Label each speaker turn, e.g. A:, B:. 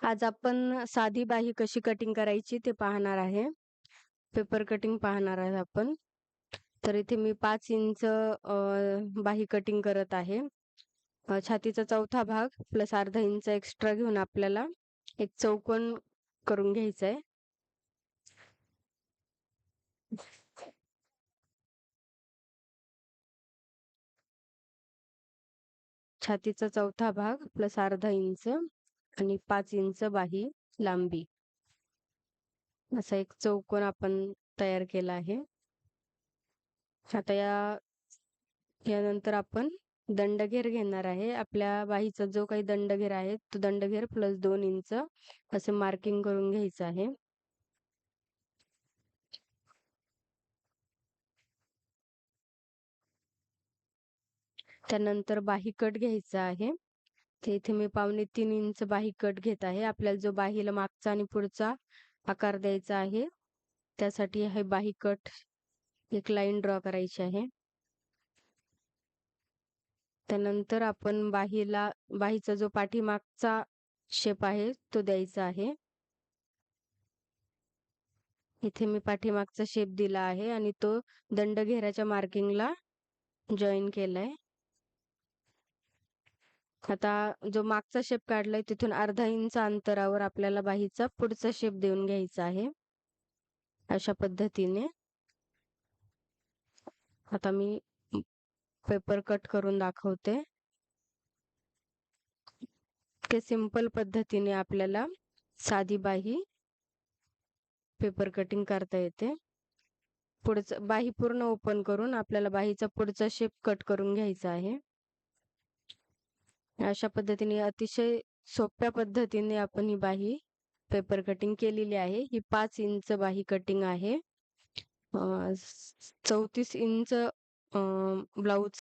A: आज आपण साधी बाही कशी कटिंग करायची ते पाहणार आहे. पेपर कटिंग पाहणार आहे आपण. तर इथे मी 5 इंच बाही कटिंग करत आहे. छातीचा चौथा भाग प्लस अर्धा इंच एक्स्ट्रा घेऊन आपल्याला एक चौकोन करून घ्यायचा आहे. छातीचा चौथा भाग प्लस अर्धा इंच आणि 5 इंच बाही लांबी असा एक चौकोन आपण तयार केला आहे. आता यानंतर आपण दंडघेर घेणार आहे. आपल्या बाहीचा जो काही दंडघेर आहे तो दंडघेर प्लस 2 इंच असे मार्किंग करून घ्यायचं आहे. त्यानंतर बाही कट घ्यायचा आहे. ते इथे मी 2.25 इंच बाही कट घेत आहे. आपल्याला जो बाहीला मागचा आणि पुढचा आकार द्यायचा आहे त्यासाठी हे बाही कट एक लाईन ड्रॉ करायची आहे. त्यानंतर आपण बाहीचा जो पाठीमागचा शेप आहे तो द्यायचा आहे. इथे मी पाठीमागचा शेप दिला आहे आणि तो दंडघेराच्या मार्किंगला जॉईन केलाय. आता जो मागचा शेप काढलाय तिथून अर्धा इंच अंतरावर आपल्याला बाहीचा पुढचा शेप देऊन घ्यायचा आहे. अशा पद्धतीने आता मी पेपर कट करून दाखवते. इतके सिंपल पद्धतीने आपल्याला साधी बाही पेपर कटिंग करता येते. पुढचं बाही पूर्ण ओपन करून आपल्याला बाहीचा पुढचा शेप कट करून घ्यायचा आहे. अशा पद्धतीने अतिशय सोप्या पद्धतीने आपण ही बाही पेपर कटिंग केलेली आहे. ही 5 इंच बाही कटिंग आहे. 34 इंच ब्लाऊज